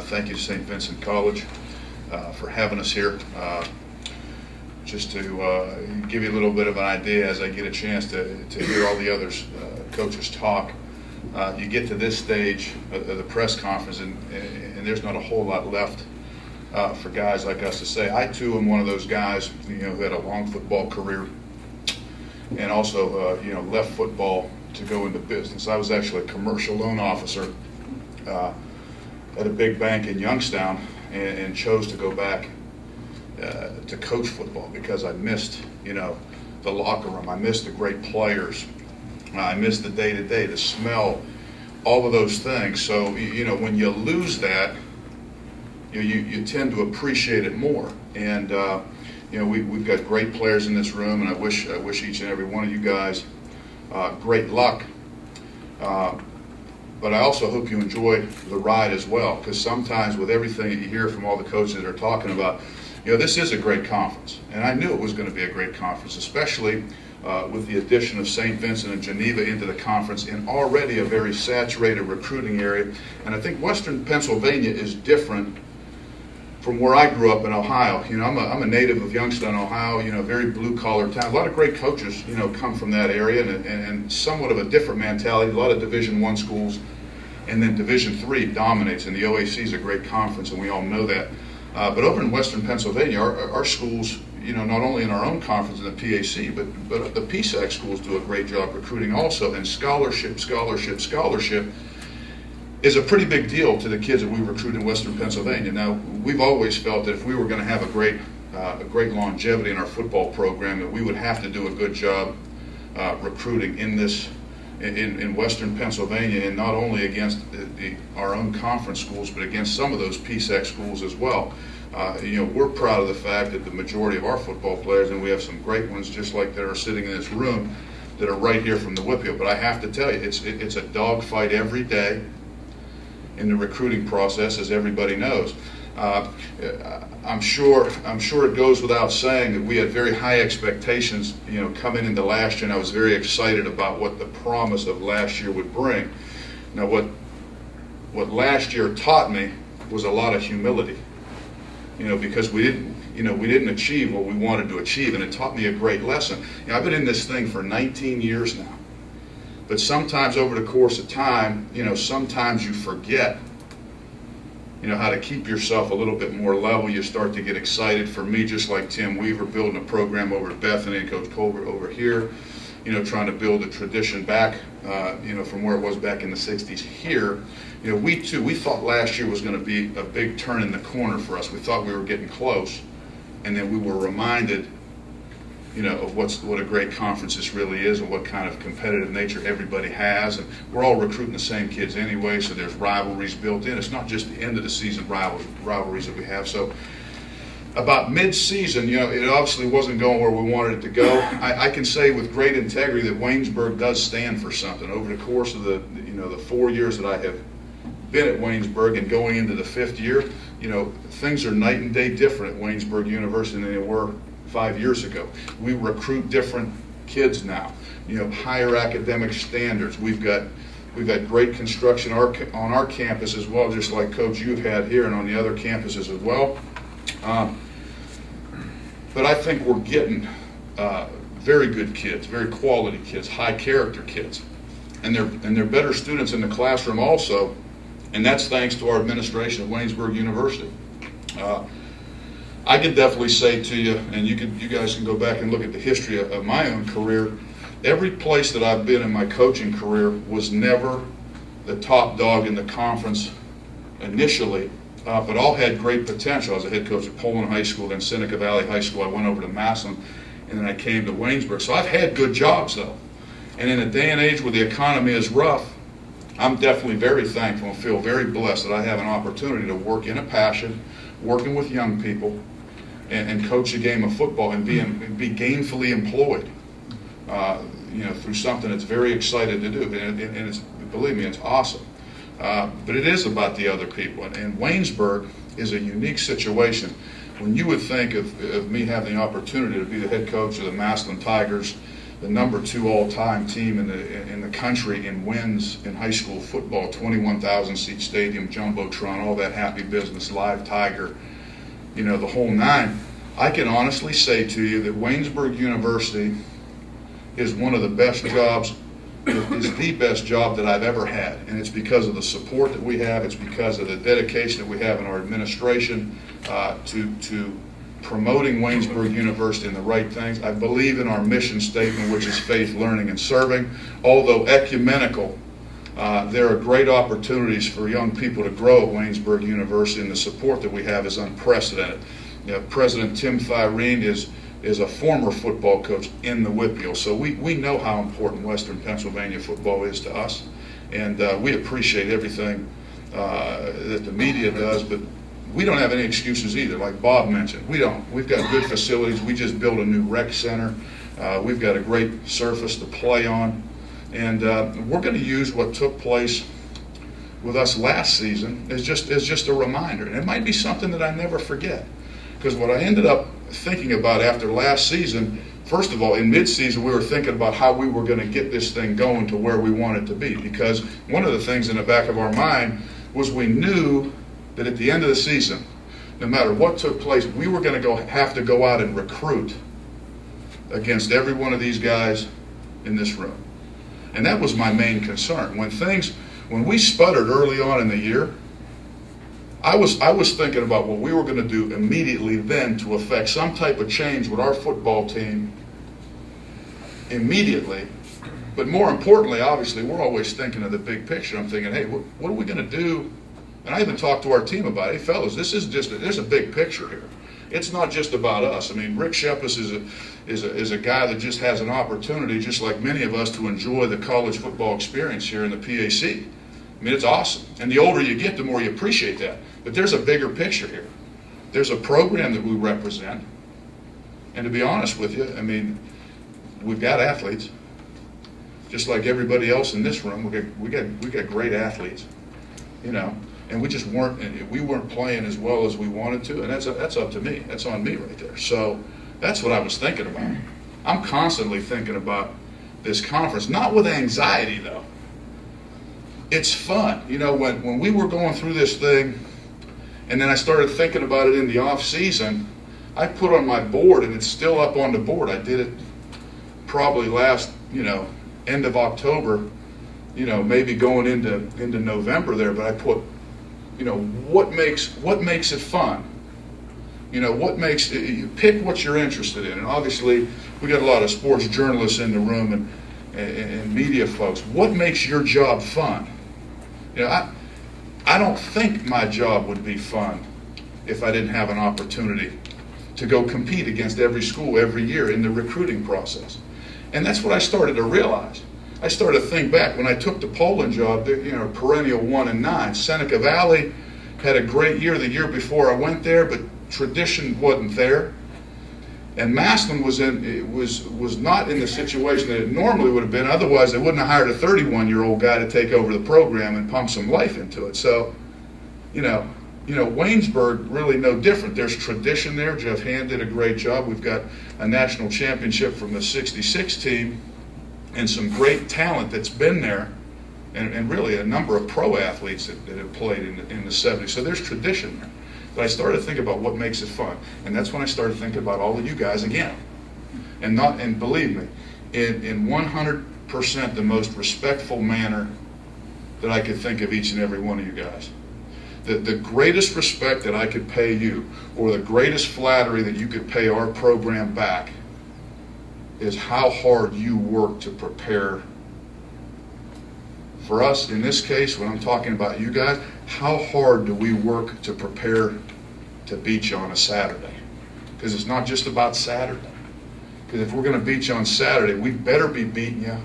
Thank you to St. Vincent College for having us here. Just to give you a little bit of an idea as I get a chance to hear all the others coaches talk, you get to this stage of the press conference and there's not a whole lot left for guys like us to say. I too am one of those guys, who had a long football career and also left football to go into business. I was actually a commercial loan officer at a big bank in Youngstown and chose to go back to coach football because I missed, the locker room. I missed the great players. I missed the day-to-day, the smell, all of those things. So, when you lose that, you tend to appreciate it more. And, we've got great players in this room, and I wish each and every one of you guys great luck. But I also hope you enjoy the ride as well, because sometimes with everything that you hear from all the coaches that are talking about, this is a great conference. And I knew it was going to be a great conference, especially with the addition of St. Vincent and Geneva into the conference in already a very saturated recruiting area. And I think Western Pennsylvania is different from where I grew up in Ohio. I'm a native of Youngstown, Ohio, very blue-collar town. A lot of great coaches, come from that area and somewhat of a different mentality. A lot of Division I schools, and then Division III dominates, and the OAC is a great conference, and we all know that. But over in Western Pennsylvania, our schools, not only in our own conference in the PAC, but the PSAC schools do a great job recruiting also, and scholarship is a pretty big deal to the kids that we recruit in Western Pennsylvania. Now, we've always felt that if we were going to have a great longevity in our football program, that we would have to do a good job recruiting in Western Pennsylvania, and not only against our own conference schools, but against some of those PSAC schools as well. We're proud of the fact that the majority of our football players, and we have some great ones just like that are sitting in this room, that are right here from the Whitfield. But I have to tell you, it's a dogfight every day in the recruiting process, as everybody knows. I'm sure it goes without saying that we had very high expectations, coming into last year, and I was very excited about what the promise of last year would bring. Now, what last year taught me was a lot of humility, because we didn't achieve what we wanted to achieve, and it taught me a great lesson. I've been in this thing for 19 years now. But sometimes over the course of time, sometimes you forget, how to keep yourself a little bit more level. You start to get excited. For me, just like Tim Weaver building a program over at Bethany and Coach Colbert over here, trying to build a tradition back, from where it was back in the 60s here. We thought last year was going to be a big turn in the corner for us. We thought we were getting close. And then we were reminded of what a great conference this really is, and what kind of competitive nature everybody has. And we're all recruiting the same kids anyway, so there's rivalries built in. It's not just the end of the season rivalries that we have. So about mid-season, it obviously wasn't going where we wanted it to go. I can say with great integrity that Waynesburg does stand for something. Over the course of the 4 years that I have been at Waynesburg and going into the 5th year, things are night and day different at Waynesburg University than they were 5 years ago. We recruit different kids now, higher academic standards. We've got great construction on our campus as well, just like Coach you've had here and on the other campuses as well. But I think we're getting very good kids, very quality kids, high character kids, and they're better students in the classroom also, and that's thanks to our administration at Waynesburg University. I can definitely say to you, and you guys can go back and look at the history of my own career, every place that I've been in my coaching career was never the top dog in the conference initially, but all had great potential. I was a head coach at Poland High School, then Seneca Valley High School. I went over to Massillon, and then I came to Waynesburg. So I've had good jobs, though. And in a day and age where the economy is rough, I'm definitely very thankful and feel very blessed that I have an opportunity to work in a passion, working with young people, and coach a game of football and be gainfully employed, through something that's very excited to do. And it's, believe me, it's awesome. But it is about the other people. And Waynesburg is a unique situation. When you would think of me having the opportunity to be the head coach of the Massillon Tigers, the #2 all-time team in the country in wins in high school football, 21,000-seat stadium, jumbotron, all that happy business, live tiger, you know, the whole nine. I can honestly say to you that Waynesburg University is one of the best jobs, is the best job that I've ever had. And it's because of the support that we have. It's because of the dedication that we have in our administration to promoting Waynesburg University and the right things. I believe in our mission statement, which is faith, learning, and serving. Although ecumenical, there are great opportunities for young people to grow at Waynesburg University, and the support that we have is unprecedented. You know, President Tim Thyreen is a former football coach in the WPIAL, so we know how important Western Pennsylvania football is to us, and we appreciate everything that the media does, but we don't have any excuses either. Like Bob mentioned, we don't. We've got good facilities. We just built a new rec center. We've got a great surface to play on, and we're going to use what took place with us last season as just a reminder. And it might be something that I never forget, because what I ended up thinking about after last season, first of all, in mid-season, we were thinking about how we were going to get this thing going to where we want it to be, because one of the things in the back of our mind was we knew that at the end of the season, no matter what took place, we were going to have to go out and recruit against every one of these guys in this room. And that was my main concern. When we sputtered early on in the year, I was thinking about what we were going to do immediately then to affect some type of change with our football team immediately. But more importantly, obviously, we're always thinking of the big picture. I'm thinking, hey, what are we going to do? And I even talked to our team about it. Hey, fellas, there's a big picture here. It's not just about us. I mean, Rick Shepis is a guy that just has an opportunity, just like many of us, to enjoy the college football experience here in the PAC. I mean, it's awesome. And the older you get, the more you appreciate that. But there's a bigger picture here. There's a program that we represent. And to be honest with you, I mean, we've got athletes, just like everybody else in this room. We got great athletes, you know. And we weren't playing as well as we wanted to, and that's up to me. That's on me right there. So that's what I was thinking about. I'm constantly thinking about this conference, not with anxiety though. It's fun. You know, when we were going through this thing, and then I started thinking about it in the off season, I put on my board, and it's still up on the board. I did it probably last, you know, end of October, you know, maybe going into November there, but I put, you know, what makes it fun? You know, you pick what you're interested in. And obviously, we got a lot of sports journalists in the room and media folks. What makes your job fun? You know, I don't think my job would be fun if I didn't have an opportunity to go compete against every school every year in the recruiting process. And that's what I started to realize. I started to think back when I took the Poland job, you know, perennial 1-9. Seneca Valley had a great year the year before I went there, but tradition wasn't there. And Massillon was not in the situation that it normally would have been. Otherwise, they wouldn't have hired a 31-year-old guy to take over the program and pump some life into it. So, you know, Waynesburg really no different. There's tradition there. Jeff Hand did a great job. We've got a national championship from the '66 team, and some great talent that's been there, and really a number of pro athletes that have played in the '70s. So there's tradition there. But I started to think about what makes it fun, and that's when I started thinking about all of you guys again, and believe me, in 100% the most respectful manner that I could think of each and every one of you guys. The greatest respect that I could pay you, or the greatest flattery that you could pay our program back, is how hard you work to prepare. For us, in this case, when I'm talking about you guys, how hard do we work to prepare to beat you on a Saturday? Because it's not just about Saturday. Because if we're going to beat you on Saturday, we better be beating you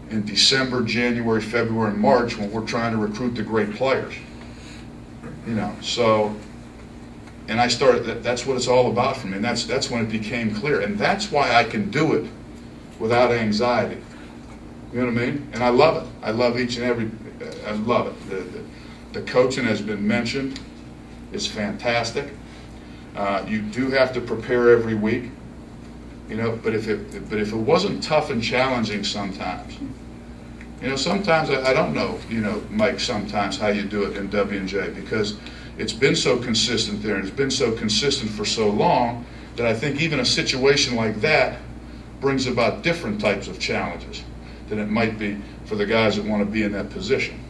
in December, January, February, and March when we're trying to recruit the great players. You know, so, and I started, that's what it's all about for me, and that's when it became clear. And that's why I can do it without anxiety. You know what I mean? And I love it. I love each and every, I love it. The coaching has been mentioned. It's fantastic. You do have to prepare every week. You know, but if it wasn't tough and challenging sometimes, you know, sometimes I don't know, you know, Mike, sometimes how you do it in W&J, because it's been so consistent there, and it's been so consistent for so long that I think even a situation like that brings about different types of challenges than it might be for the guys that want to be in that position.